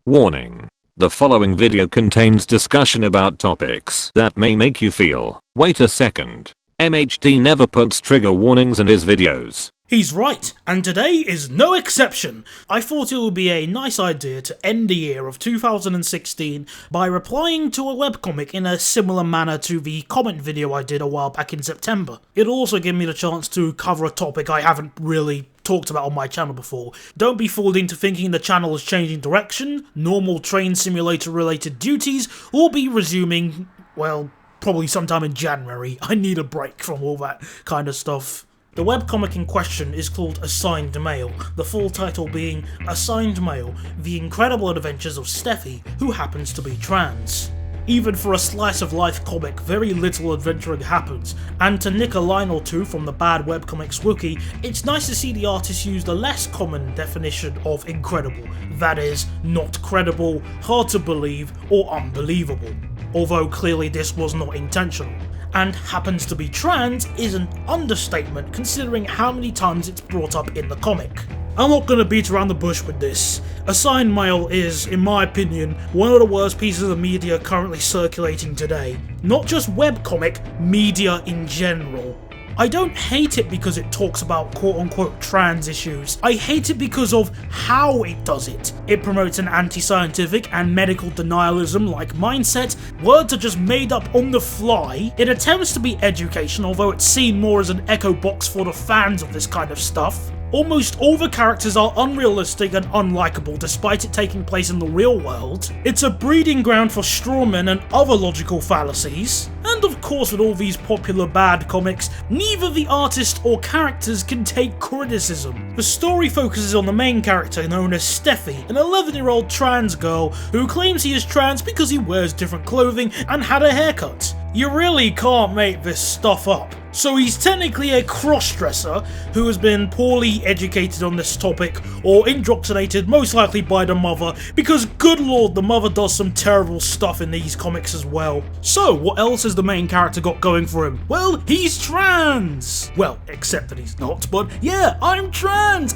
Warning. The following video contains discussion about topics that may make you feel, wait a second. MHD never puts trigger warnings in his videos. He's right, and today is no exception. I thought it would be a nice idea to end the year of 2016 by replying to a webcomic in a similar manner to the comment video I did a while back in September. It'll also give me the chance to cover a topic I haven't really talked about on my channel before. Don't be fooled into thinking the channel is changing direction, normal train simulator related duties will be resuming, well, probably sometime in January. I need a break from all that kind of stuff. The webcomic in question is called Assigned Male, the full title being Assigned Male, The Incredible Adventures of Steffi, who happens to be trans. Even for a slice of life comic, very little adventuring happens, and to nick a line or two from the bad webcomics wiki, it's nice to see the artist use the less common definition of incredible, that is, not credible, hard to believe, or unbelievable. Although clearly this was not intentional. And happens to be trans is an understatement considering how many times it's brought up in the comic. I'm not gonna beat around the bush with this. Assigned Male is, in my opinion, one of the worst pieces of media currently circulating today. Not just webcomic, media in general. I don't hate it because it talks about quote-unquote trans issues. I hate it because of how it does it. It promotes an anti-scientific and medical denialism-like mindset, words are just made up on the fly. It attempts to be education, although it's seen more as an echo box for the fans of this kind of stuff. Almost all the characters are unrealistic and unlikable despite it taking place in the real world. It's a breeding ground for strawmen and other logical fallacies. And of course with all these popular bad comics, neither the artist or characters can take criticism. The story focuses on the main character known as Steffi, an 11-year-old trans girl who claims he is trans because he wears different clothing and had a haircut. You really can't make this stuff up. So he's technically a cross-dresser who has been poorly educated on this topic or indoctrinated most likely by the mother because good lord the mother does some terrible stuff in these comics as well. So what else has the main character got going for him? Well, he's trans! Well, except that he's not, but yeah, I'm trans,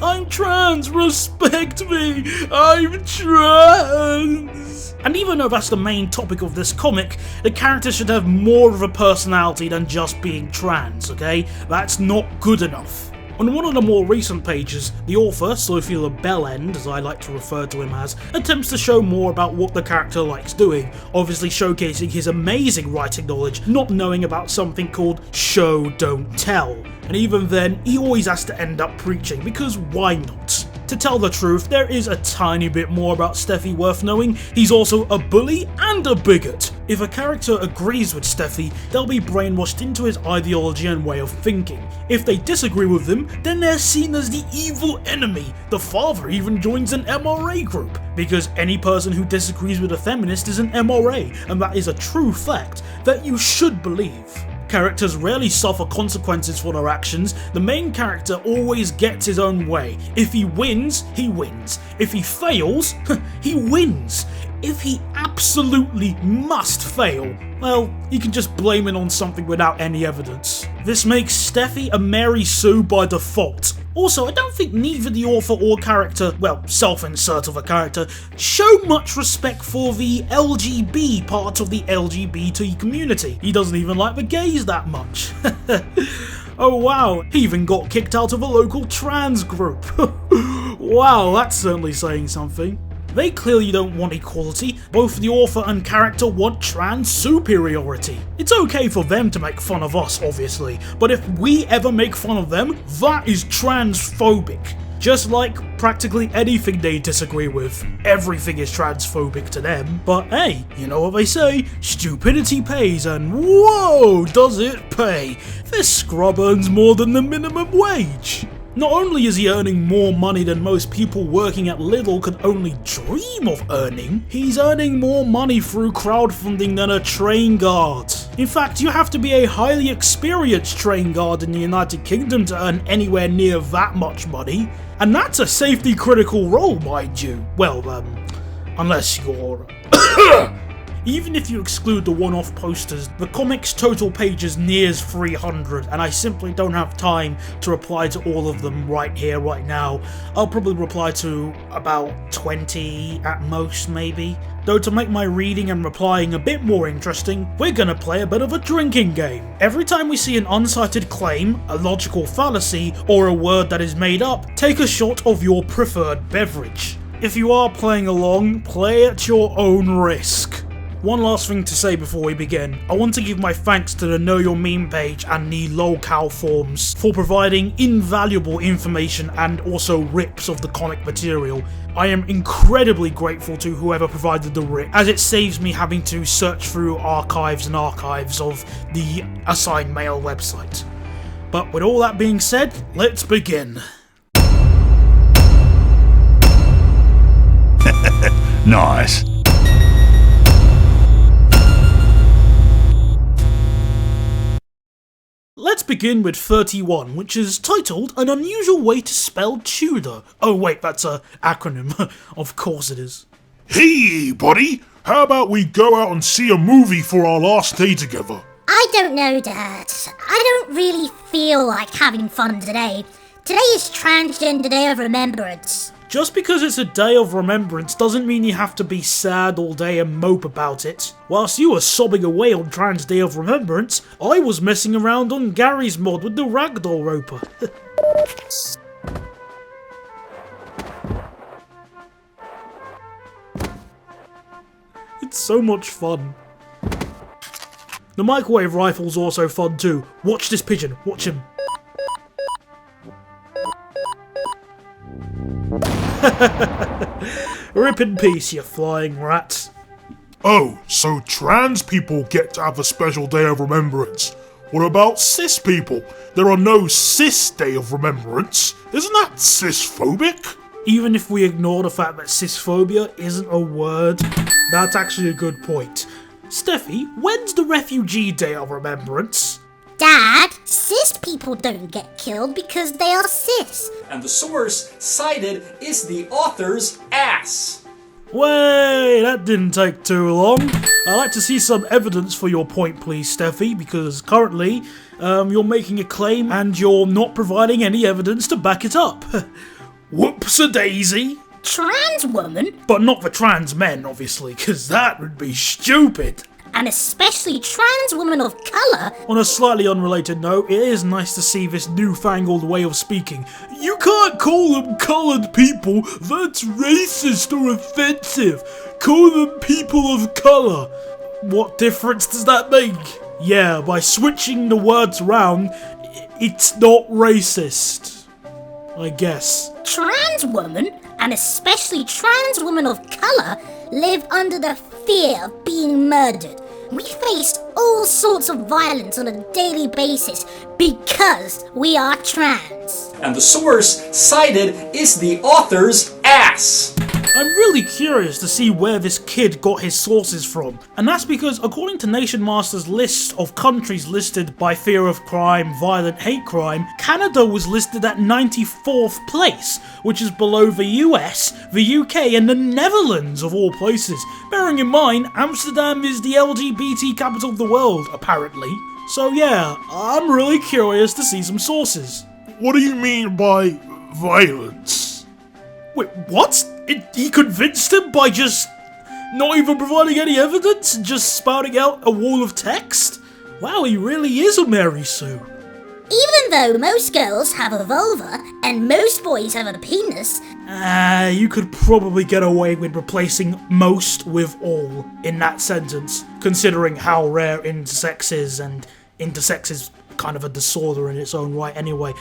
respect me, I'm trans! And even though that's the main topic of this comic, the character should have more of a personality than just being trans, okay? That's not good enough. On one of the more recent pages, the author, Sophie Bellend, as I like to refer to him as, attempts to show more about what the character likes doing, obviously showcasing his amazing writing knowledge, not knowing about something called show don't tell. And even then, he always has to end up preaching, because why not? To tell the truth, there is a tiny bit more about Steffi worth knowing. He's also a bully and a bigot. If a character agrees with Steffi, they'll be brainwashed into his ideology and way of thinking. If they disagree with him, then they're seen as the evil enemy. The father even joins an MRA group, because any person who disagrees with a feminist is an MRA, and that is a true fact that you should believe. Characters rarely suffer consequences for their actions. The main character always gets his own way. If he wins, he wins. If he fails, he wins. If he absolutely must fail, well, you can just blame it on something without any evidence. This makes Steffi a Mary Sue by default. Also, I don't think neither the author or character, well, self-insert of a character, show much respect for the LGB part of the LGBT community. He doesn't even like the gays that much. Oh wow, he even got kicked out of a local trans group. Wow, that's certainly saying something. They clearly don't want equality, both the author and character want trans superiority. It's okay for them to make fun of us, obviously, but if we ever make fun of them, that is transphobic. Just like practically anything they disagree with, everything is transphobic to them. But hey, you know what they say, stupidity pays, and whoa, does it pay. This scrub earns more than the minimum wage. Not only is he earning more money than most people working at Lidl could only dream of earning, he's earning more money through crowdfunding than a train guard. In fact, you have to be a highly experienced train guard in the United Kingdom to earn anywhere near that much money. And that's a safety critical role, mind you. Well, unless you're... Even if you exclude the one-off posters, the comic's total pages nears 300, and I simply don't have time to reply to all of them right here, right now. I'll probably reply to about 20 at most, maybe. Though to make my reading and replying a bit more interesting, we're gonna play a bit of a drinking game. Every time we see an uncited claim, a logical fallacy, or a word that is made up, take a shot of your preferred beverage. If you are playing along, play at your own risk. One last thing to say before we begin. I want to give my thanks to the Know Your Meme page and the lolcow forums for providing invaluable information and also rips of the comic material. I am incredibly grateful to whoever provided the rip, as it saves me having to search through archives and archives of the Assigned Male website. But with all that being said, let's begin. Nice. Let's begin with 31, which is titled An Unusual Way to Spell Tudor. Oh wait, that's an acronym. Of course it is. Hey, buddy! How about we go out and see a movie for our last day together? I don't know, Dad. I don't really feel like having fun today. Today is Transgender Day of Remembrance. Just because it's a day of remembrance doesn't mean you have to be sad all day and mope about it. Whilst you were sobbing away on Trans Day of Remembrance, I was messing around on Gary's mod with the ragdoll roper. It's so much fun. The microwave rifle's also fun too. Watch this pigeon, watch him. Rip in peace, you flying rat. Oh, so trans people get to have a special day of remembrance. What about cis people? There are no cis day of remembrance. Isn't that cisphobic? Even if we ignore the fact that cisphobia isn't a word, that's actually a good point. Steffi, when's the Refugee Day of Remembrance? Dad, cis people don't get killed because they are cis. And the source cited is the author's ass. Way, that didn't take too long. I'd like to see some evidence for your point, please, Steffi, because currently you're making a claim and you're not providing any evidence to back it up. Whoops-a-daisy. Trans woman? But not for trans men, obviously, because that would be stupid. And especially trans women of colour. On a slightly unrelated note, it is nice to see this newfangled way of speaking. You can't call them coloured people, that's racist or offensive. Call them people of colour. What difference does that make? Yeah, by switching the words around, it's not racist. I guess. Trans women, and especially trans women of colour, live under the fear of being murdered. We face all sorts of violence on a daily basis because we are trans. And the source cited is the author's ass. I'm really curious to see where this kid got his sources from, and that's because according to Nationmaster's list of countries listed by fear of crime, violent hate crime, Canada was listed at 94th place, which is below the US, the UK and the Netherlands of all places. Bearing in mind, Amsterdam is the LGBT capital of the world, apparently. So yeah, I'm really curious to see some sources. What do you mean by violence? Wait, what? He convinced him by just not even providing any evidence and just spouting out a wall of text? Wow, he really is a Mary Sue. Even though most girls have a vulva and most boys have a penis, You could probably get away with replacing most with all in that sentence, considering how rare intersex is, and intersex is kind of a disorder in its own right anyway.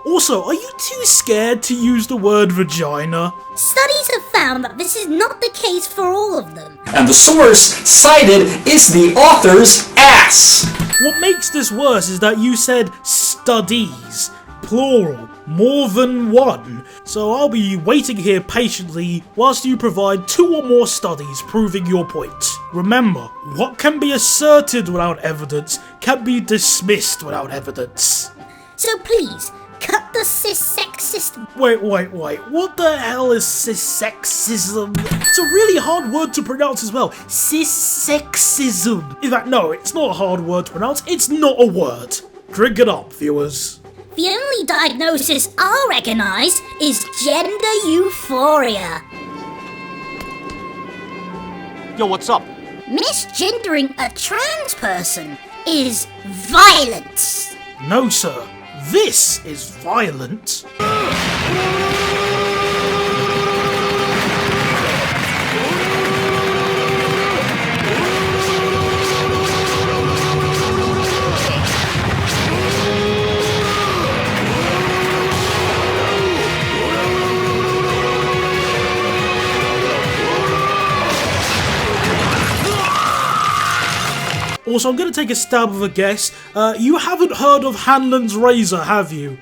Also, are you too scared to use the word vagina? studies have found that this is not the case for all of them. And the source cited is the author's ass. What makes this worse is that you said studies, plural, more than one. So I'll be waiting here patiently whilst you provide 2 or more studies proving your point. Remember, what can be asserted without evidence can be dismissed without evidence. So please, Cut the cis-sexist. Wait, what the hell is cis-sexism? It's a really hard word to pronounce as well. Cis-sexism. In fact, no, it's not a hard word to pronounce, it's not a word. Drink it up, viewers. The only diagnosis I'll recognise is gender euphoria. Yo, what's up? Misgendering a trans person is violence. No, sir. This is violent. Also, I'm going to take a stab of a guess. You haven't heard of Hanlon's razor, have you?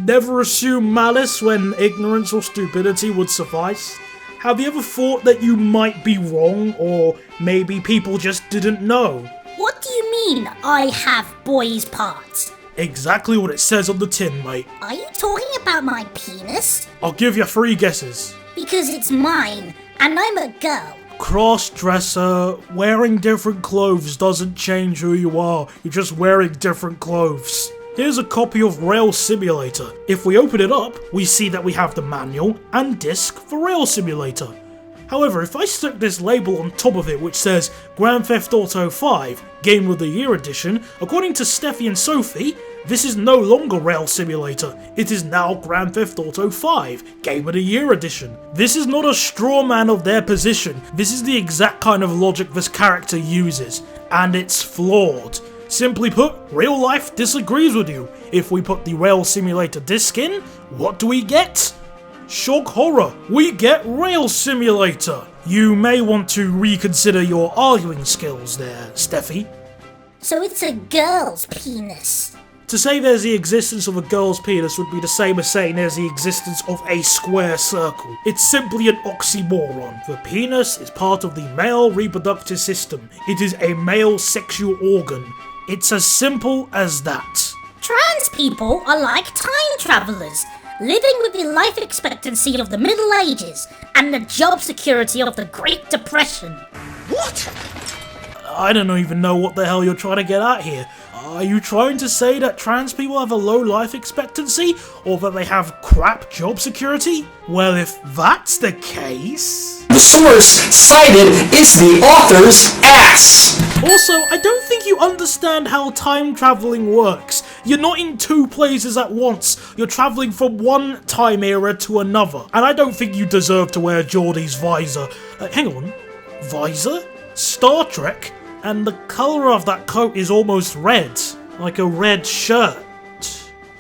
Never assume malice when ignorance or stupidity would suffice. Have you ever thought that you might be wrong, or maybe people just didn't know? What do you mean, I have boys' parts? Exactly what it says on the tin, mate. Are you talking about my penis? I'll give you 3 guesses. Because it's mine, and I'm a girl. Cross-dresser, wearing different clothes doesn't change who you are, you're just wearing different clothes. Here's a copy of Rail Simulator. If we open it up, we see that we have the manual and disc for Rail Simulator. However, if I stick this label on top of it which says Grand Theft Auto 5, Game of the Year Edition, according to Steffi and Sophie, this is no longer Rail Simulator, it is now Grand Theft Auto 5, Game of the Year Edition. This is not a straw man of their position, this is the exact kind of logic this character uses, and it's flawed. Simply put, real life disagrees with you. If we put the Rail Simulator disc in, what do we get? Shock horror, we get Rail Simulator. You may want to reconsider your arguing skills there, Steffi. So it's a girl's penis. To say there's the existence of a girl's penis would be the same as saying there's the existence of a square circle. It's simply an oxymoron. The penis is part of the male reproductive system. It is a male sexual organ. It's as simple as that. Trans people are like time travellers, living with the life expectancy of the Middle Ages and the job security of the Great Depression. What? I don't even know what the hell you're trying to get at here. Are you trying to say that trans people have a low life expectancy, or that they have crap job security? Well, if that's the case... The source cited is the author's ass. Also, I don't think you understand how time travelling works. You're not in 2 places at once. You're travelling from one time era to another. And I don't think you deserve to wear Geordie's visor. Hang on. Visor? Star Trek? And the colour of that coat is almost red, like a red shirt.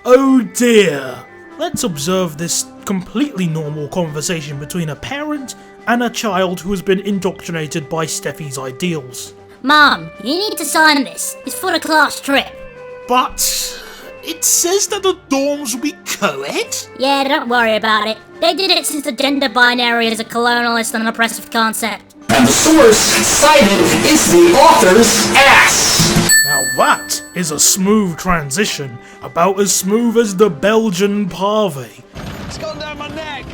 Oh dear. Let's observe this completely normal conversation between a parent and a child who has been indoctrinated by Steffi's ideals. Mom, you need to sign this. It's for the class trip. But it says that the dorms will be co-ed? Yeah, don't worry about it. They did it since the gender binary is a colonialist and oppressive concept. And the source cited is the author's ass. Now that is a smooth transition, about as smooth as the Belgian parve. It's gone down my neck.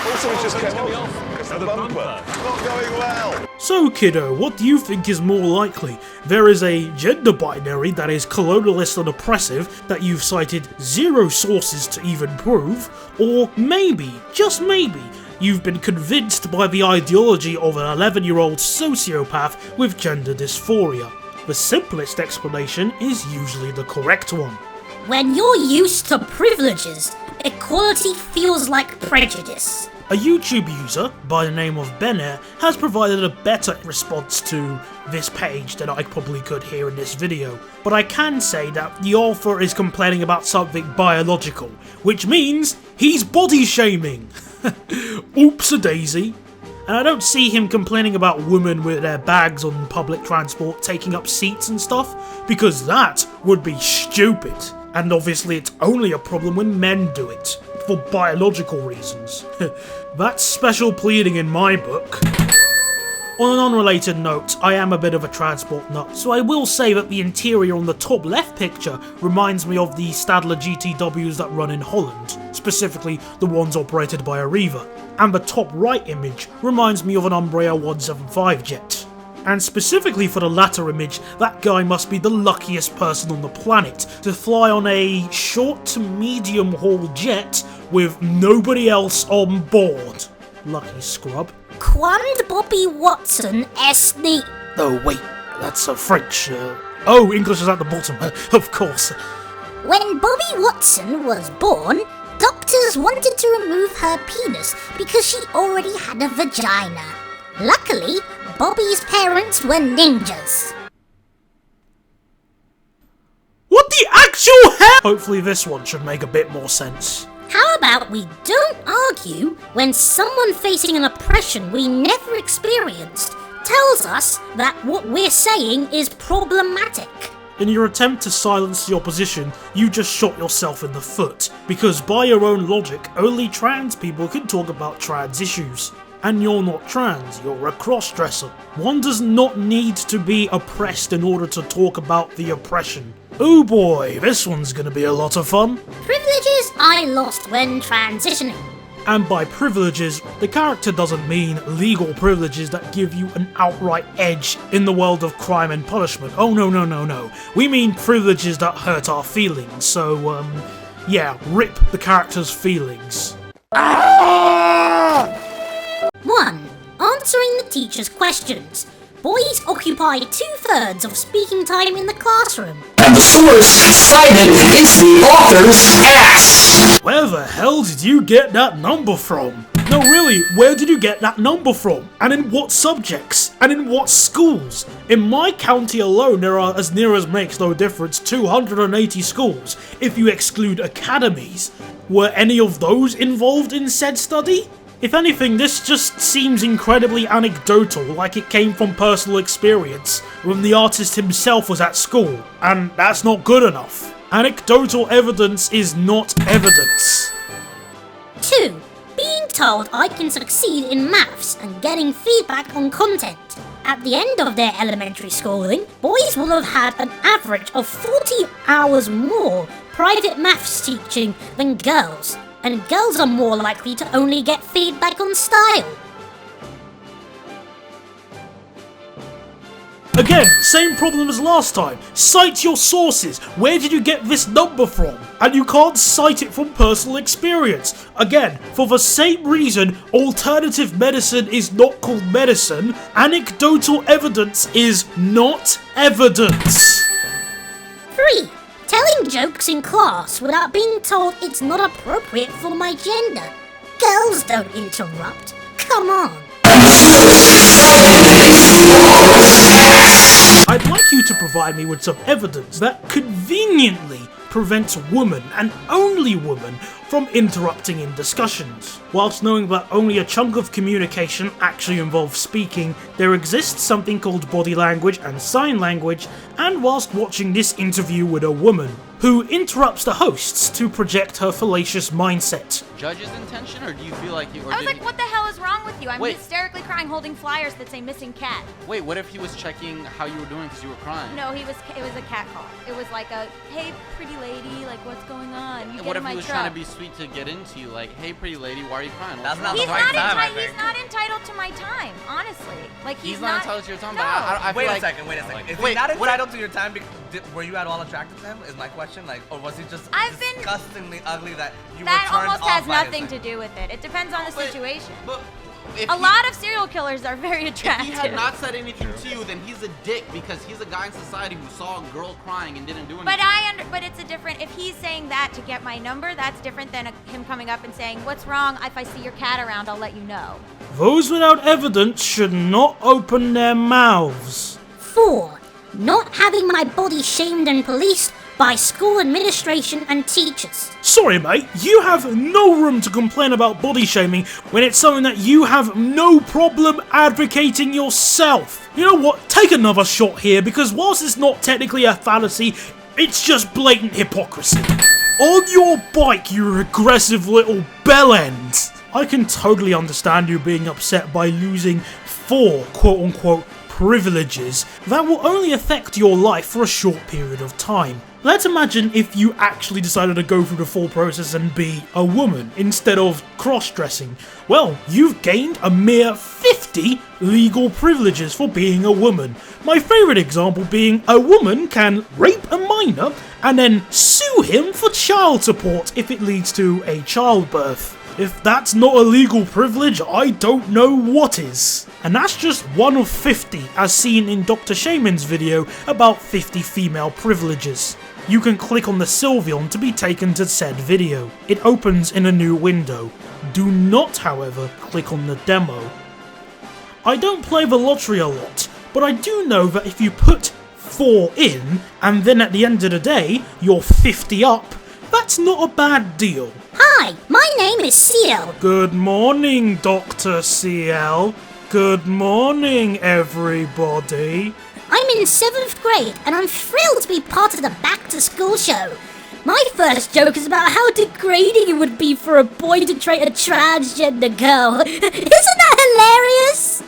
Also, it just came off because of the bumper. Not going well. So kiddo, what do you think is more likely? There is a gender binary that is colonialist and oppressive that you've cited 0 sources to even prove, or maybe, just maybe, you've been convinced by the ideology of an 11-year-old sociopath with gender dysphoria. The simplest explanation is usually the correct one. When you're used to privileges, equality feels like prejudice. A YouTube user by the name of Bennehh has provided a better response to this page than I probably could here in this video, but I can say that the author is complaining about something biological, which means he's body shaming. Oops-a-daisy. And I don't see him complaining about women with their bags on public transport taking up seats and stuff, because that would be stupid. And obviously it's only a problem when men do it, for biological reasons. That's special pleading in my book. On an unrelated note, I am a bit of a transport nut, so I will say that the interior on the top left picture reminds me of the Stadler GTWs that run in Holland, specifically the ones operated by Arriva, and the top right image reminds me of an Embraer 175 jet. And specifically for the latter image, that guy must be the luckiest person on the planet to fly on a short to medium haul jet with nobody else on board. Lucky scrub. Quand Bobby Watson SD. Oh wait, that's a French. Oh, English is at the bottom, of course. When Bobby Watson was born, doctors wanted to remove her penis because she already had a vagina. Luckily, Bobby's parents were ninjas. What the actual hell? Hopefully this one should make a bit more sense. How about we don't argue when someone facing an oppression we never experienced tells us that what we're saying is problematic? In your attempt to silence the opposition, you just shot yourself in the foot, because by your own logic, only trans people can talk about trans issues. And you're not trans, you're a cross-dresser. One does not need to be oppressed in order to talk about the oppression. Oh boy, this one's gonna be a lot of fun. Privileges I lost when transitioning. And by privileges, the character doesn't mean legal privileges that give you an outright edge in the world of crime and punishment. Oh no. We mean privileges that hurt our feelings, so yeah, rip the character's feelings. 1. Answering the teacher's questions. Boys occupy 2/3 of speaking time in the classroom. And the source cited is the author's ass. Where the hell did you get that number from? No really, where did you get that number from? And in what subjects? And in what schools? In my county alone there are, as near as makes no difference, 280 schools, if you exclude academies. Were any of those involved in said study? If anything, this just seems incredibly anecdotal, like it came from personal experience, when the artist himself was at school, and that's not good enough. Anecdotal evidence is not evidence. 2. Being told I can succeed in maths and getting feedback on content. At the end of their elementary schooling, boys will have had an average of 40 hours more private maths teaching than girls. And girls are more likely to only get feedback on style. Again, same problem as last time. Cite your sources. Where did you get this number from? And you can't cite it from personal experience. Again, for the same reason alternative medicine is not called medicine, anecdotal evidence is not evidence. 3. Telling jokes in class without being told it's not appropriate for my gender. Girls don't interrupt. Come on. I'd like you to provide me with some evidence that conveniently prevents women, and only women, from interrupting in discussions. Whilst knowing that only a chunk of communication actually involves speaking, there exists something called body language and sign language, and whilst watching this interview with a woman, who interrupts the hosts to project her fallacious mindset. Judge's intention, or do you feel like you... I was like, what the hell is wrong with you? I'm Wait. hysterically crying holding flyers that say missing cat. Wait, what if he was checking how you were doing because you were crying? No, it was a cat call. It was like a, hey, pretty lady, like, what's going on? You And get what in if he my was truck. trying to be sweet to get into you, like, hey, pretty lady, why are you crying? That's not He's the right time, I think. He's not entitled to my time, honestly. Like, He's not entitled to your time, but No. I feel Wait a like... second. Is Wait, he not what- entitled to your time? Were you at all attracted to him? Is my question. Like, or was he just I've been- disgustingly ugly that you That were turned almost off has by his nothing to thing? do with it. It depends on the But- situation. But if A he- lot of serial killers are very If attractive. he had not said anything to you, then he's a dick because he's a guy in society who saw a girl crying and didn't do anything. But it's a different. If he's saying that to get my number, that's different than him coming up and saying, "What's wrong? If I see your cat around, I'll let you know." Those without evidence should not open their mouths. 4. Not having my body shamed and policed by school administration and teachers. Sorry mate, you have no room to complain about body shaming when it's something that you have no problem advocating yourself. You know what, take another shot here, because whilst it's not technically a fallacy, it's just blatant hypocrisy. On your bike, you aggressive little bellend. I can totally understand you being upset by losing 4 quote-unquote privileges that will only affect your life for a short period of time. Let's imagine if you actually decided to go through the full process and be a woman instead of cross-dressing. Well, you've gained a mere 50 legal privileges for being a woman. My favourite example being a woman can rape a minor and then sue him for child support if it leads to a childbirth. If that's not a legal privilege, I don't know what is. And that's just one of 50, as seen in Dr. Shaman's video about 50 female privileges. You can click on the Sylveon to be taken to said video. It opens in a new window. Do not, however, click on the demo. I don't play the lottery a lot, but I do know that if you put 4 in, and then at the end of the day, you're 50 up, that's not a bad deal. Hi, my name is CL. Good morning, Dr. CL. Good morning, everybody. I'm in 7th grade and I'm thrilled to be part of the back to school show. My first joke is about how degrading it would be for a boy to date a transgender girl. Isn't that hilarious?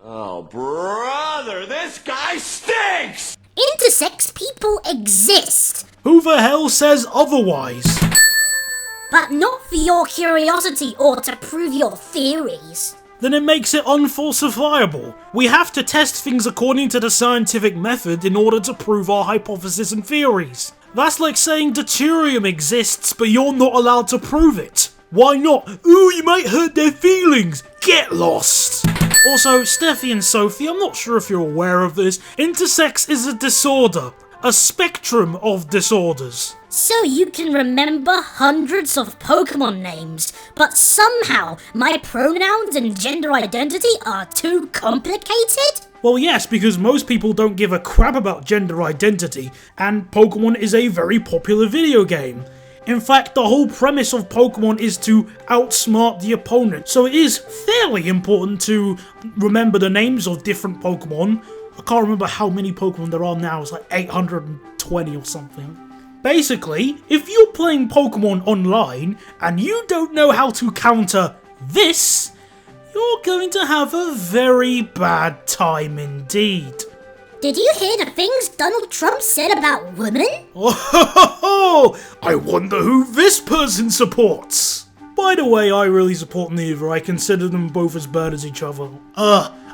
Oh, brother, this guy stinks! Intersex people exist. Who the hell says otherwise? But not for your curiosity or to prove your theories. Then it makes it unfalsifiable. We have to test things according to the scientific method in order to prove our hypotheses and theories. That's like saying deuterium exists, but you're not allowed to prove it. Why not? Ooh, you might hurt their feelings. Get lost. Also, Steffi and Sophie, I'm not sure if you're aware of this, intersex is a disorder. A spectrum of disorders. So you can remember hundreds of Pokemon names, but somehow my pronouns and gender identity are too complicated? Well, yes, because most people don't give a crap about gender identity, and Pokemon is a very popular video game. In fact, the whole premise of Pokemon is to outsmart the opponent, so it is fairly important to remember the names of different Pokemon. I can't remember how many Pokemon there are now, it's like 820 or something. Basically, if you're playing Pokemon online and you don't know how to counter this, you're going to have a very bad time indeed. Did you hear the things Donald Trump said about women? Oh, I wonder who this person supports. By the way, I really support neither. I consider them both as bad as each other.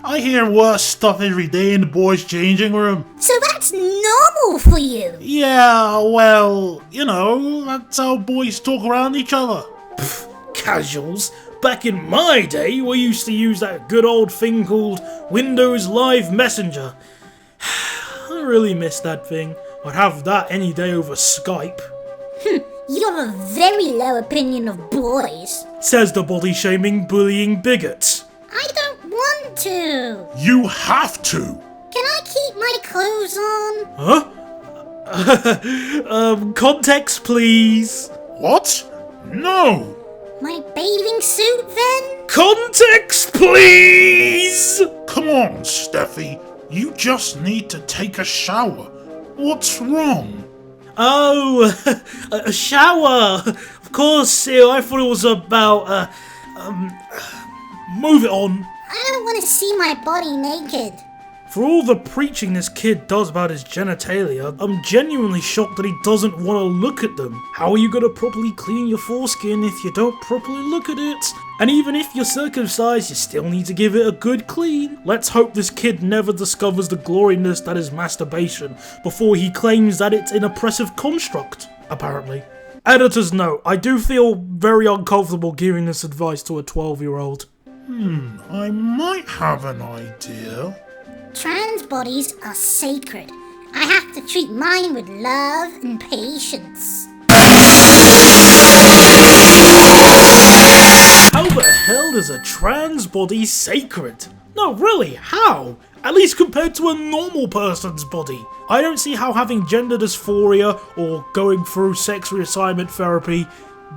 I hear worse stuff every day in the boys' changing room. So that's normal for you? Yeah, well, you know, that's how boys talk around each other. Casuals. Back in my day, we used to use that good old thing called Windows Live Messenger. I really miss that thing. I'd have that any day over Skype. You have a very low opinion of boys. Says the body-shaming, bullying bigot. I don't want to. You have to. Can I keep my clothes on? Huh? Context, please. What? No. My bathing suit, then? Context, please! Come on, Steffi. You just need to take a shower. What's wrong? Oh, a shower. Of course, I thought it was about, move it on. I don't want to see my body naked. For all the preaching this kid does about his genitalia, I'm genuinely shocked that he doesn't want to look at them. How are you going to properly clean your foreskin if you don't properly look at it? And even if you're circumcised, you still need to give it a good clean. Let's hope this kid never discovers the gloriness that is masturbation before he claims that it's an oppressive construct, apparently. Editor's note, I do feel very uncomfortable giving this advice to a 12-year-old. I might have an idea. Trans bodies are sacred. I have to treat mine with love and patience. How the hell is a trans body sacred? No, really, how? At least compared to a normal person's body. I don't see how having gender dysphoria or going through sex reassignment therapy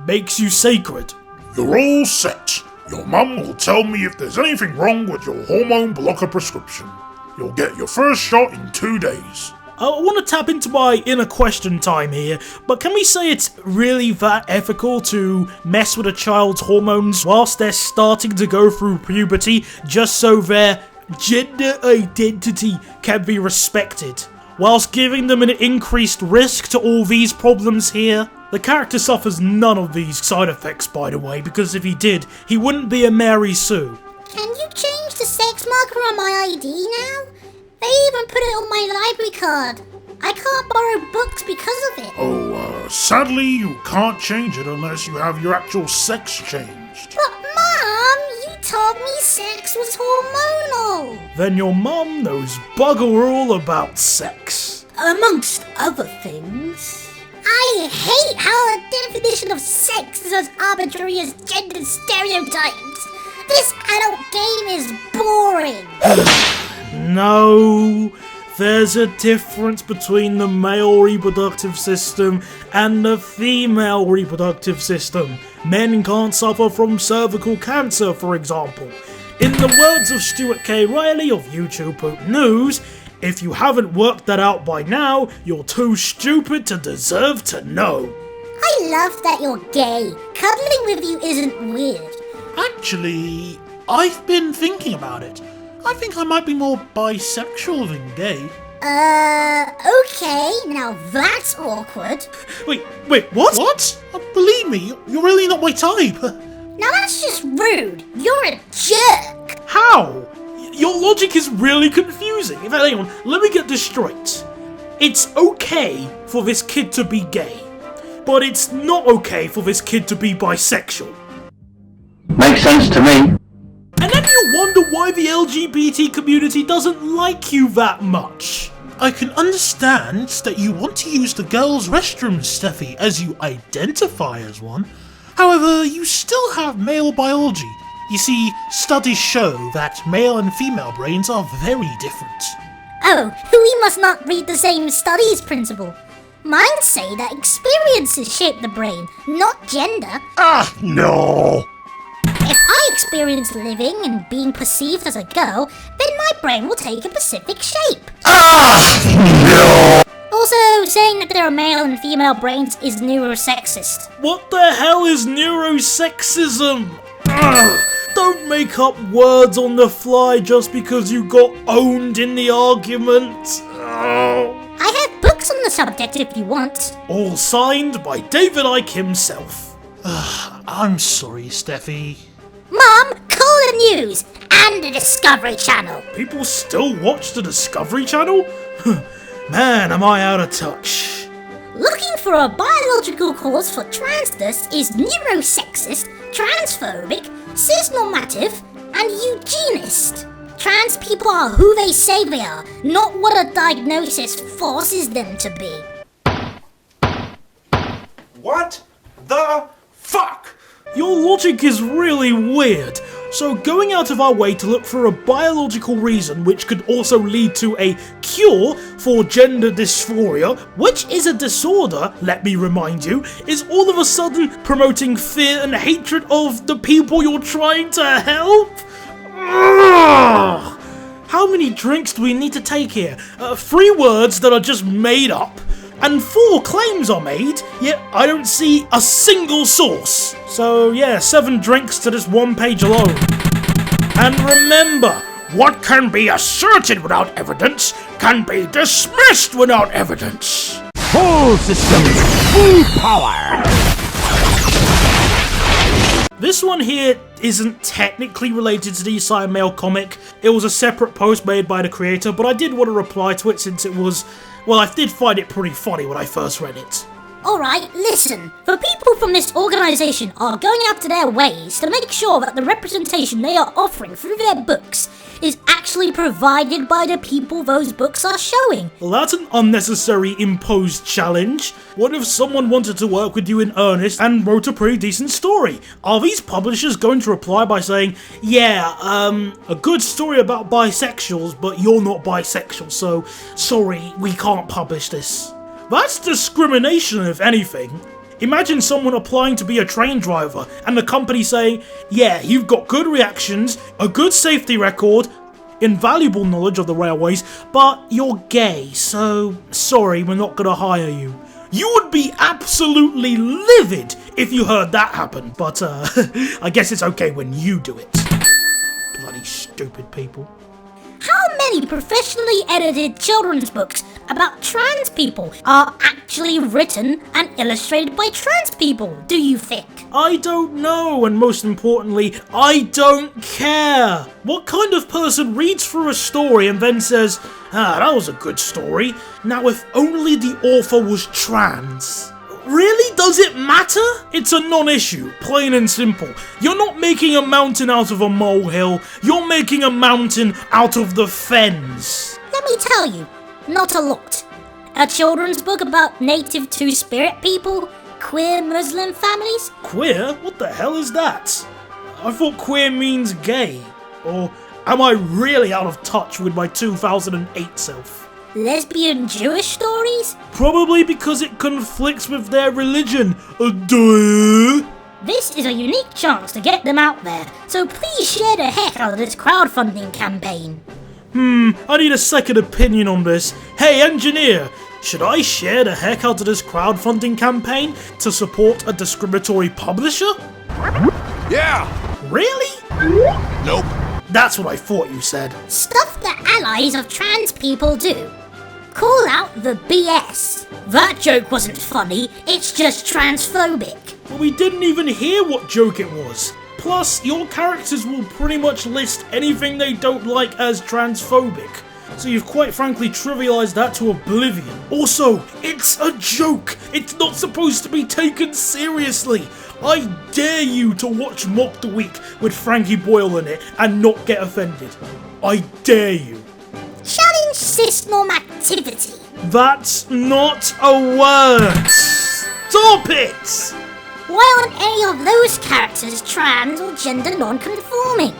makes you sacred. You're all set. Your mum will tell me if there's anything wrong with your hormone blocker prescription. You'll get your first shot in 2 days. I want to tap into my inner question time here, but can we say it's really that ethical to mess with a child's hormones whilst they're starting to go through puberty just so their gender identity can be respected, whilst giving them an increased risk to all these problems here? The character suffers none of these side effects, by the way, because if he did, he wouldn't be a Mary Sue. Can you change the sex marker on my ID now? They even put it on my library card. I can't borrow books because of it. Oh, sadly you can't change it unless you have your actual sex changed. But Mom, you told me sex was hormonal. Then your mum knows bugger all about sex. Amongst other things. I hate how the definition of sex is as arbitrary as gender stereotypes. This adult game is boring. No, there's a difference between the male reproductive system and the female reproductive system. Men can't suffer from cervical cancer, for example. In the words of Stuart K. Riley of YouTube Poop News, if you haven't worked that out by now, you're too stupid to deserve to know. I love that you're gay. Cuddling with you isn't weird. Actually, I've been thinking about it. I think I might be more bisexual than gay. Okay, now that's awkward. Wait, what? What? Believe me, you're really not my type. Now that's just rude. You're a jerk. How? Your logic is really confusing. In fact, hang on, let me get this straight. It's okay for this kid to be gay, but it's not okay for this kid to be bisexual. Makes sense to me. And then you wonder why the LGBT community doesn't like you that much. I can understand that you want to use the girls' restroom, Steffi, as you identify as one. However, you still have male biology. You see, studies show that male and female brains are very different. Oh, we must not read the same studies, Principal. Mine say that experiences shape the brain, not gender. Ah, no! If I experience living and being perceived as a girl, then my brain will take a specific shape. Ah, no! Also, saying that there are male and female brains is neurosexist. What the hell is neurosexism? Ugh. Don't make up words on the fly just because you got owned in the argument. Ugh. I have books on the subject if you want. All signed by David Icke himself. I'm sorry, Steffi. Mom, call the news and the Discovery Channel. People still watch the Discovery Channel? Man, am I out of touch. Looking for a biological cause for transness is neurosexist, transphobic, cisnormative, and eugenist. Trans people are who they say they are, not what a diagnosis forces them to be. What the fuck? Your logic is really weird. So going out of our way to look for a biological reason which could also lead to a cure for gender dysphoria, which is a disorder, let me remind you, is all of a sudden promoting fear and hatred of the people you're trying to help? Ugh. How many drinks do we need to take here? 3 words that are just made up, and 4 claims are made, yet I don't see a single source. So yeah, 7 drinks to this 1 page alone. And remember, what can be asserted without evidence can be dismissed without evidence. Full systems, full power. This one here isn't technically related to the Assigned Male comic. It was a separate post made by the creator, but I did want to reply to it since it was, well, I did find it pretty funny when I first read it. Alright, listen. The people from this organisation are going out to their ways to make sure that the representation they are offering through their books is actually provided by the people those books are showing. Well, that's an unnecessary imposed challenge. What if someone wanted to work with you in earnest and wrote a pretty decent story? Are these publishers going to reply by saying, yeah, a good story about bisexuals, but you're not bisexual, so sorry, we can't publish this? That's discrimination, if anything. Imagine someone applying to be a train driver and the company saying, yeah, you've got good reactions, a good safety record, invaluable knowledge of the railways, but you're gay, so sorry, we're not gonna hire you. You would be absolutely livid if you heard that happen, but I guess it's okay when you do it. Bloody stupid people. How many professionally edited children's books about trans people are actually written and illustrated by trans people, do you think? I don't know, and most importantly, I don't care. What kind of person reads through a story and then says, that was a good story. Now if only the author was trans. Really? Does it matter? It's a non-issue, plain and simple. You're not making a mountain out of a molehill, you're making a mountain out of the fens. Let me tell you, not a lot. A children's book about native two-spirit people, queer Muslim families. Queer? What the hell is that? I thought queer means gay. Or am I really out of touch with my 2008 self? Lesbian Jewish stories? Probably because it conflicts with their religion. Duh. This is a unique chance to get them out there, so please share the heck out of this crowdfunding campaign. I need a second opinion on this. Hey engineer, should I share the heck out of this crowdfunding campaign to support a discriminatory publisher? Yeah! Really? Nope. That's what I thought you said. Stuff that allies of trans people do. Call out the BS. That joke wasn't funny, it's just transphobic. But we didn't even hear what joke it was. Plus, your characters will pretty much list anything they don't like as transphobic. So you've quite frankly trivialized that to oblivion. Also, it's a joke. It's not supposed to be taken seriously. I dare you to watch Mock the Week with Frankie Boyle in it and not get offended. I dare you. Challenge cis-normativity. That's not a word. Stop it! Why aren't any of those characters trans or gender non-conforming?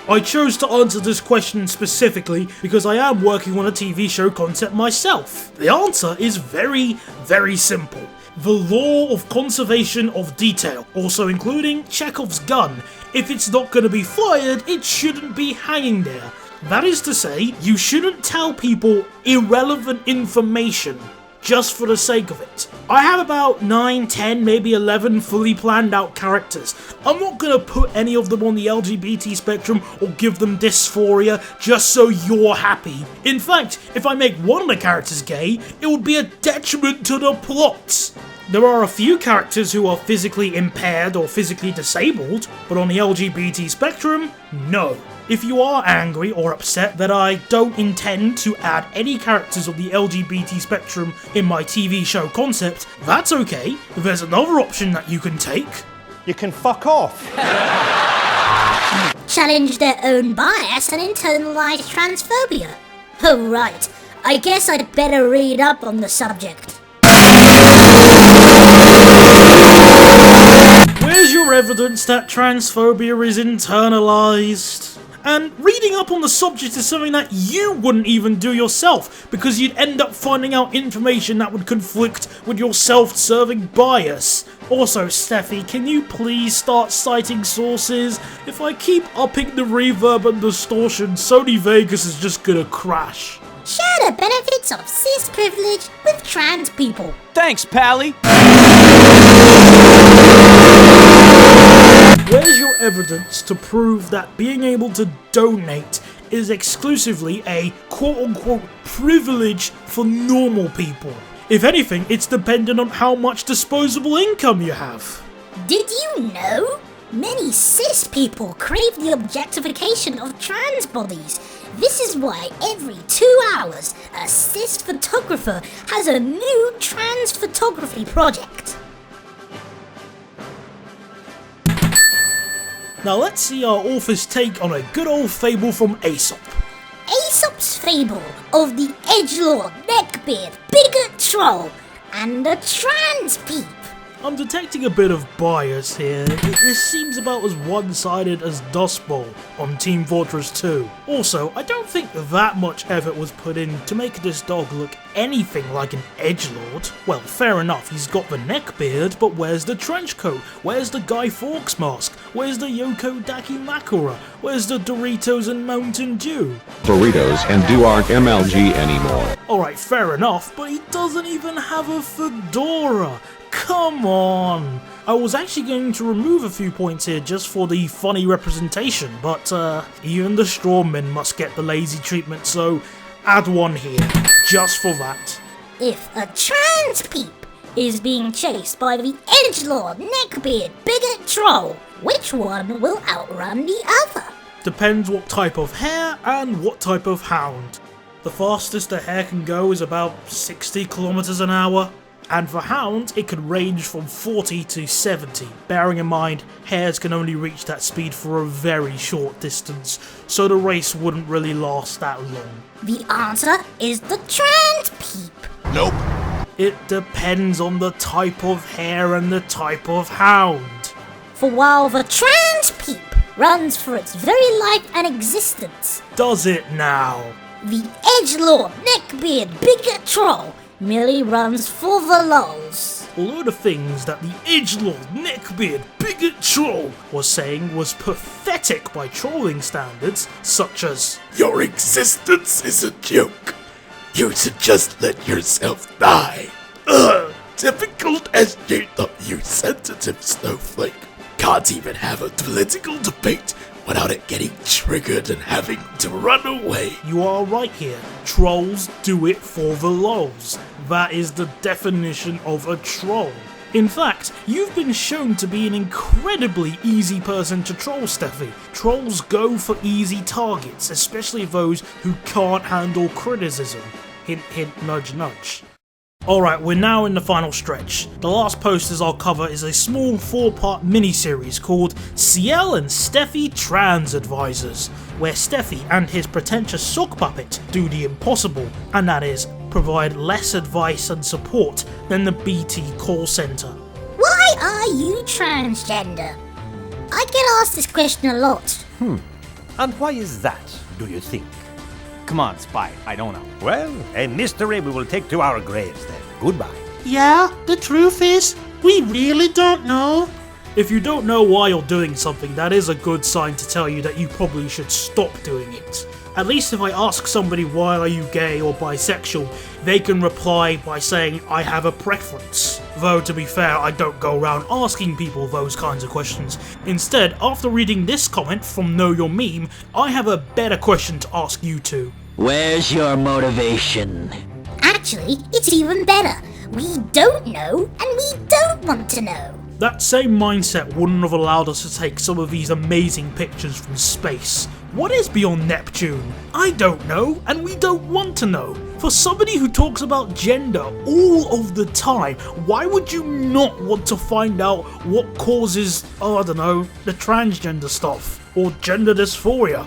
I chose to answer this question specifically because I am working on a TV show concept myself. The answer is very, very simple. The law of conservation of detail, also including Chekhov's gun. If it's not going to be fired, it shouldn't be hanging there. That is to say, you shouldn't tell people irrelevant information just for the sake of it. I have about 9, 10, maybe 11 fully planned out characters. I'm not gonna put any of them on the LGBT spectrum or give them dysphoria just so you're happy. In fact, if I make one of the characters gay, it would be a detriment to the plot. There are a few characters who are physically impaired or physically disabled, but on the LGBT spectrum, no. If you are angry or upset that I don't intend to add any characters of the LGBT spectrum in my TV show concept, that's okay. There's another option that you can take. You can fuck off. Challenge their own bias and internalize transphobia. Oh right, I guess I'd better read up on the subject. Where's your evidence that transphobia is internalized? And reading up on the subject is something that you wouldn't even do yourself, because you'd end up finding out information that would conflict with your self-serving bias. Also, Steffi, can you please start citing sources? If I keep upping the reverb and distortion, Sony Vegas is just gonna crash. Share the benefits of cis privilege with trans people. Thanks, Pally. Where's your evidence to prove that being able to donate is exclusively a quote-unquote privilege for normal people? If anything, it's dependent on how much disposable income you have. Did you know? Many cis people crave the objectification of trans bodies. This is why every 2 hours, a cis photographer has a new trans photography project. Now let's see our author's take on a good old fable from Aesop. Aesop's fable of the edgelord, neckbeard, bigot troll, and the trans peep. I'm detecting a bit of bias here. This seems about as one-sided as Dust Bowl on Team Fortress 2. Also, I don't think that much effort was put in to make this dog look anything like an edgelord. Well, fair enough, he's got the neck beard, but where's the trench coat? Where's the Guy Fawkes mask? Where's the Yoko Daki Makura? Where's the Doritos and Mountain Dew? Burritos and Dew aren't MLG anymore. Alright, fair enough, but he doesn't even have a fedora. Come on! I was actually going to remove a few points here just for the funny representation, but even the strawmen must get the lazy treatment, so add one here, just for that. If a trans peep is being chased by the edgelord, neckbeard, bigot troll, which one will outrun the other? Depends what type of hare and what type of hound. The fastest a hare can go is about 60 kilometers an hour. And for hounds, it could range from 40 to 70, bearing in mind hares can only reach that speed for a very short distance, so the race wouldn't really last that long. The answer is the trans peep. Nope. It depends on the type of hare and the type of hound. For while the trans peep runs for its very life and existence, does it now? The edgelord, neckbeard, bigot troll merely runs for the lulz. Although the things that the edgelord, neckbeard, bigot troll was saying was pathetic by trolling standards, such as, "Your existence is a joke. You should just let yourself die. Difficult as you thought, you sensitive snowflake. Can't even have a political debate without it getting triggered and having to run away." You are right here. Trolls do it for the lulz. That is the definition of a troll. In fact, you've been shown to be an incredibly easy person to troll, Steffi. Trolls go for easy targets, especially those who can't handle criticism. Hint, hint, nudge, nudge. Alright, we're now in the final stretch. The last posters I'll cover is a small 4-part mini-series called Ciel and Steffi Trans Advisors, where Steffi and his pretentious sock puppet do the impossible, and that is, provide less advice and support than the BT call centre. Why are you transgender? I get asked this question a lot. And why is that, do you think? Come on, Spy, I don't know. Well, a mystery we will take to our graves then. Goodbye. Yeah, the truth is, we really don't know. If you don't know why you're doing something, that is a good sign to tell you that you probably should stop doing it. At least if I ask somebody why are you gay or bisexual, they can reply by saying I have a preference. Though to be fair, I don't go around asking people those kinds of questions. Instead, after reading this comment from Know Your Meme, I have a better question to ask you two. Where's your motivation? Actually, it's even better. We don't know, and we don't want to know. That same mindset wouldn't have allowed us to take some of these amazing pictures from space. What is beyond Neptune? I don't know, and we don't want to know. For somebody who talks about gender all of the time, why would you not want to find out what causes, I don't know, the transgender stuff, or gender dysphoria?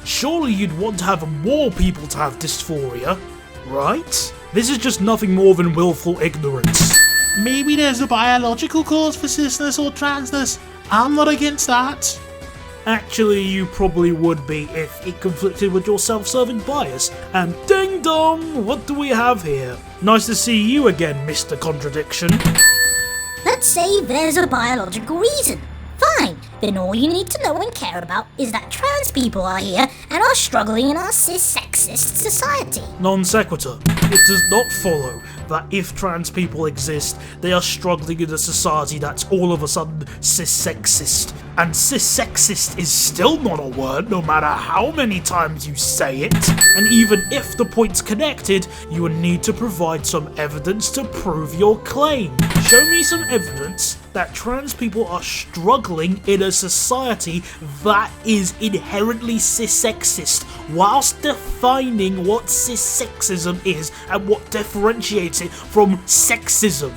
Surely you'd want to have more people to have dysphoria, right? This is just nothing more than willful ignorance. Maybe there's a biological cause for cisness or transness. I'm not against that. Actually, you probably would be if it conflicted with your self-serving bias. And ding dong, what do we have here? Nice to see you again, Mr. Contradiction. Let's say there's a biological reason. Fine, then all you need to know and care about is that trans people are here and are struggling in our cis-sexist society. Non sequitur. It does not follow that if trans people exist, they are struggling in a society that's all of a sudden cis-sexist. And cis-sexist is still not a word, no matter how many times you say it. And even if the point's connected, you would need to provide some evidence to prove your claim. Show me some evidence that trans people are struggling in a society that is inherently cis-sexist, whilst defining what cis-sexism is and what differentiates it from sexism.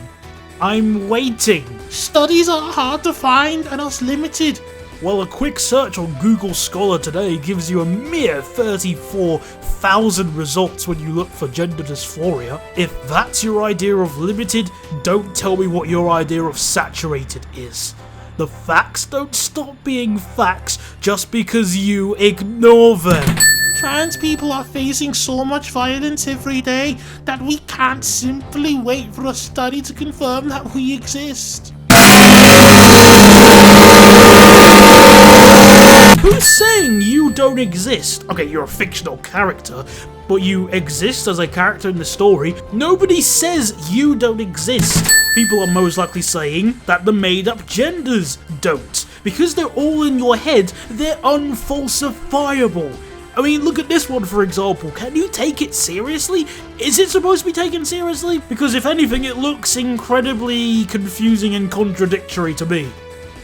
I'm waiting. Studies are hard to find and us limited. Well, a quick search on Google Scholar today gives you a mere 34,000 results when you look for gender dysphoria. If that's your idea of limited, don't tell me what your idea of saturated is. The facts don't stop being facts just because you ignore them. Trans people are facing so much violence every day that we can't simply wait for a study to confirm that we exist. Who's saying you don't exist? Okay, you're a fictional character, but you exist as a character in the story. Nobody says you don't exist. People are most likely saying that the made-up genders don't. Because they're all in your head, they're unfalsifiable. I mean, look at this one for example. Can you take it seriously? Is it supposed to be taken seriously? Because if anything, it looks incredibly confusing and contradictory to me.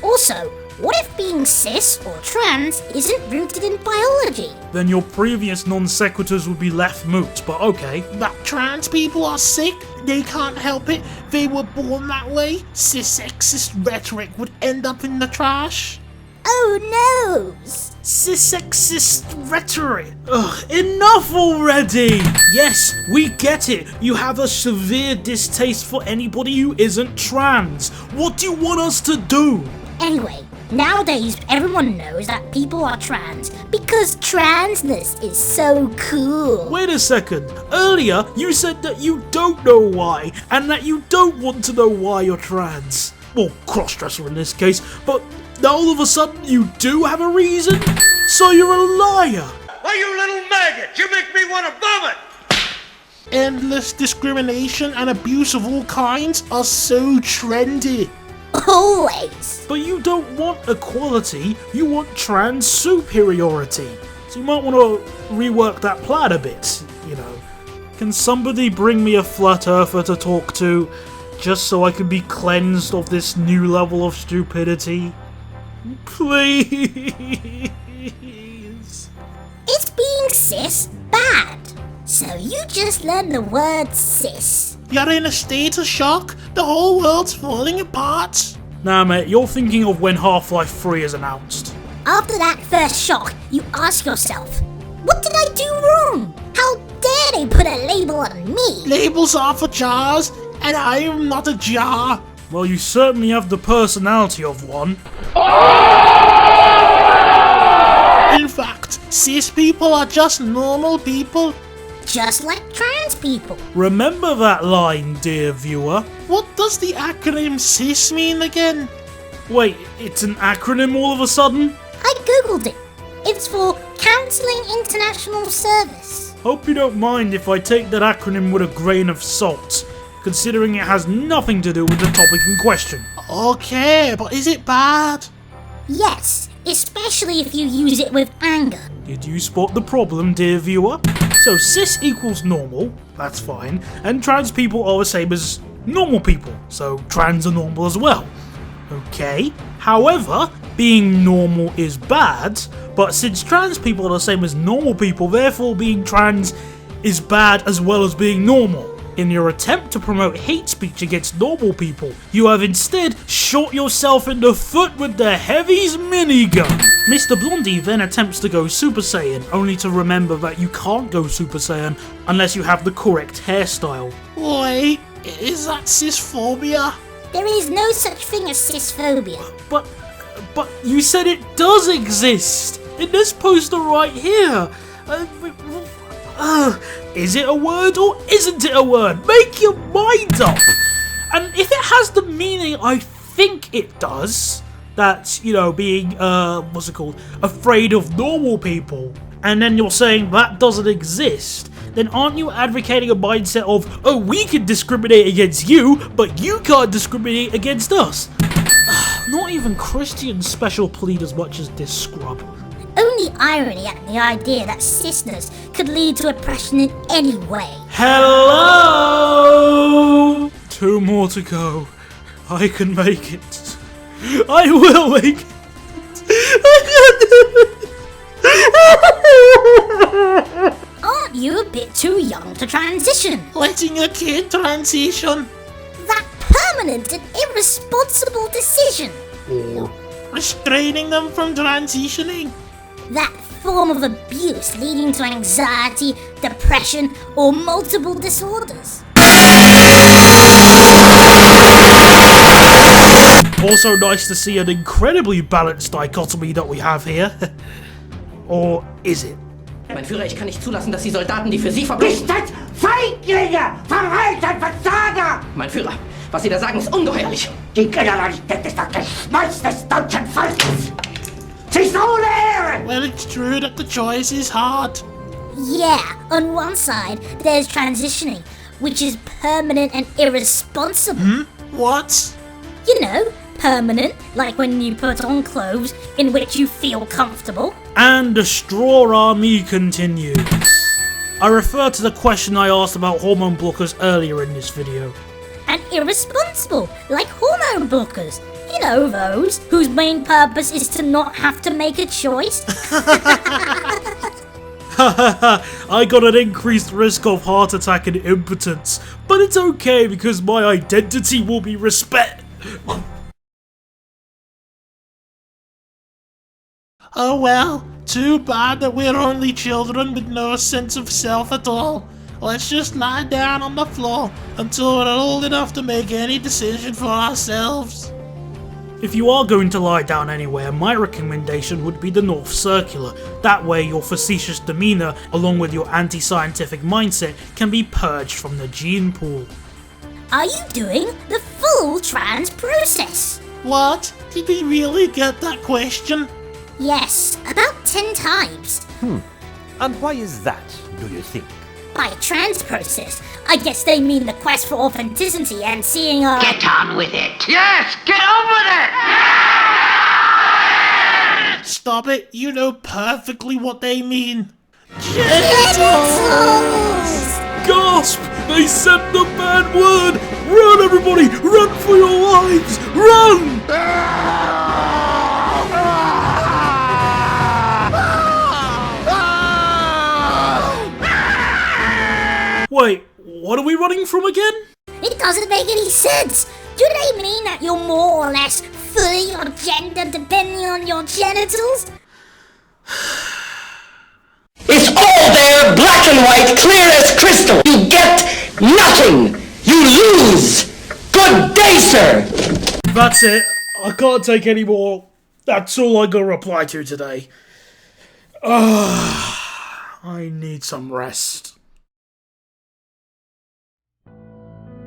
Also, what if being cis or trans isn't rooted in biology? Then your previous non sequiturs would be left moot, but okay. That trans people are sick, they can't help it, they were born that way, cis-sexist rhetoric would end up in the trash. Oh no! Cis-sexist rhetoric. Ugh, enough already! Yes, we get it. You have a severe distaste for anybody who isn't trans. What do you want us to do? Anyway, nowadays everyone knows that people are trans because transness is so cool. Wait a second. Earlier, you said that you don't know why, and that you don't want to know why you're trans. Well, cross-dresser in this case, but now all of a sudden you do have a reason? So you're a liar! Why, you little maggot! You make me want to vomit! Endless discrimination and abuse of all kinds are so trendy. Always! But you don't want equality, you want trans superiority. So you might want to rework that plan a bit, you know. Can somebody bring me a flat earther to talk to, just so I can be cleansed of this new level of stupidity? Please. Is being cis bad? So you just learned the word cis. You're in a state of shock? The whole world's falling apart? Nah mate, you're thinking of when Half-Life 3 is announced. After that first shock, you ask yourself, what did I do wrong? How dare they put a label on me? Labels are for jars, and I am not a jar. Well, you certainly have the personality of one. In fact, cis people are just normal people. Just like trans people. Remember that line, dear viewer. What does the acronym CIS mean again? Wait, it's an acronym all of a sudden? I googled it. It's for Counselling International Service. Hope you don't mind if I take that acronym with a grain of salt, considering it has nothing to do with the topic in question. Okay, but is it bad? Yes, especially if you use it with anger. Did you spot the problem, dear viewer? So cis equals normal, that's fine, and trans people are the same as normal people, so trans are normal as well. Okay, however, being normal is bad, but since trans people are the same as normal people, therefore being trans is bad as well as being normal. In your attempt to promote hate speech against normal people, you have instead shot yourself in the foot with the Heavy's minigun. Mr. Blondie then attempts to go Super Saiyan, only to remember that you can't go Super Saiyan unless you have the correct hairstyle. Wait, is that cisphobia? There is no such thing as cisphobia. But you said it does exist! In this poster right here! Is it a word or isn't it a word? Make your mind up! And if it has the meaning I think it does, that's, you know, being, afraid of normal people, and then you're saying that doesn't exist, then aren't you advocating a mindset of, oh, we can discriminate against you, but you can't discriminate against us? Not even Christians special plead as much as this scrub. Only irony at the idea that cisness could lead to oppression in any way. Hello! 2 more to go. I can make it. I will make it. Aren't you a bit too young to transition? Letting a kid transition? That permanent and irresponsible decision. Or Restraining them from transitioning? That form of abuse leading to anxiety, depression, or multiple disorders. Also nice to see an incredibly balanced dichotomy that we have here. Or is it? Mein Führer, ich kann nicht zulassen, dass die Soldaten, die für Sie verbrechen... Ihr seid Feiglinge! Verreiter, Versager! Mein Führer, was Sie da sagen, ist ungeheuerlich. Die Generalität ist das Geschmolz des deutschen Volkes! Sie ist ohne Ehre! Well, it's true that the choice is hard. Yeah, on one side, there's transitioning, which is permanent and irresponsible. What? You know, permanent, like when you put on clothes in which you feel comfortable. And the Straw Army continues. I refer to the question I asked about hormone blockers earlier in this video. And irresponsible, like hormone blockers. You know those, whose main purpose is to not have to make a choice. I got an increased risk of heart attack and impotence, but it's okay because my identity will be respect. Oh well, too bad that we're only children with no sense of self at all. Let's just lie down on the floor until we're old enough to make any decision for ourselves. If you are going to lie down anywhere, my recommendation would be the North Circular. That way your facetious demeanour, along with your anti-scientific mindset, can be purged from the gene pool. Are you doing the full trans process? What? Did we really get that question? Yes, about 10 times. And why is that, do you think? By trans process, I guess they mean the quest for authenticity and seeing our... Get on with it! Yes, get on with it! Stop it, you know perfectly what they mean. Genitals! Gasp! They said the bad word! Run everybody! Run for your lives! Run! Wait, what are we running from again? It doesn't make any sense. Do they mean that you're more or less fully your gender depending on your genitals? It's all there, black and white, clear as crystal. You get nothing. You lose. Good day, sir. That's it. I can't take any more. That's all I got to reply to today. I need some rest.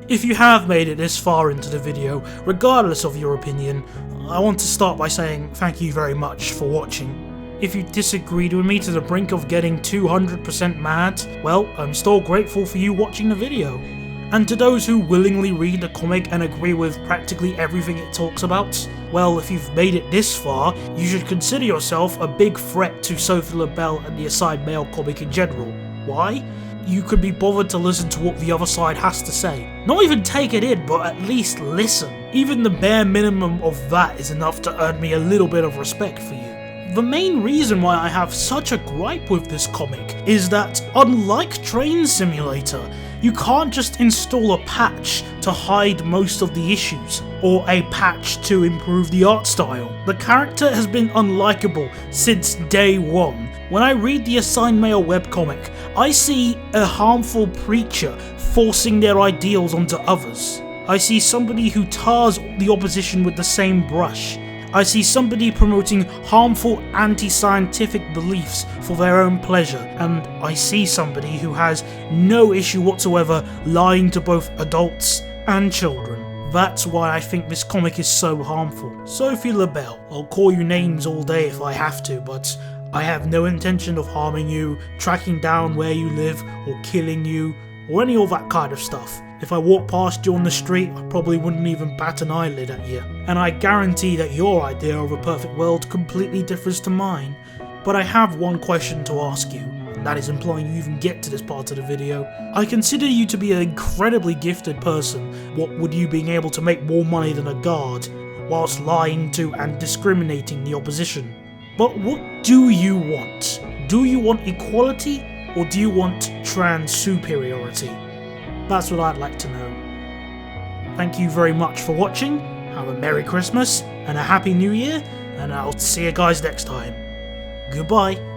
If you have made it this far into the video, regardless of your opinion, I want to start by saying thank you very much for watching. If you disagreed with me to the brink of getting 200% mad, well, I'm still grateful for you watching the video. And to those who willingly read the comic and agree with practically everything it talks about, well, if you've made it this far, you should consider yourself a big threat to Sophie LaBelle and the Assigned Male comic in general. Why? You could be bothered to listen to what the other side has to say. Not even take it in, but at least listen. Even the bare minimum of that is enough to earn me a little bit of respect for you. The main reason why I have such a gripe with this comic is that, unlike Train Simulator, you can't just install a patch to hide most of the issues, or a patch to improve the art style. The character has been unlikable since day one. When I read the Assigned Male webcomic, I see a harmful preacher forcing their ideals onto others. I see somebody who tars the opposition with the same brush. I see somebody promoting harmful anti-scientific beliefs for their own pleasure, and I see somebody who has no issue whatsoever lying to both adults and children. That's why I think this comic is so harmful. Sophie LaBelle, I'll call you names all day if I have to, but I have no intention of harming you, tracking down where you live, or killing you, or any of that kind of stuff. If I walked past you on the street, I probably wouldn't even bat an eyelid at you. And I guarantee that your idea of a perfect world completely differs to mine. But I have one question to ask you, and that is implying you even get to this part of the video. I consider you to be an incredibly gifted person, what would you being able to make more money than a guard, whilst lying to and discriminating the opposition. But what do you want? Do you want equality, or do you want trans superiority? That's what I'd like to know. Thank you very much for watching, have a Merry Christmas and a Happy New Year, and I'll see you guys next time. Goodbye.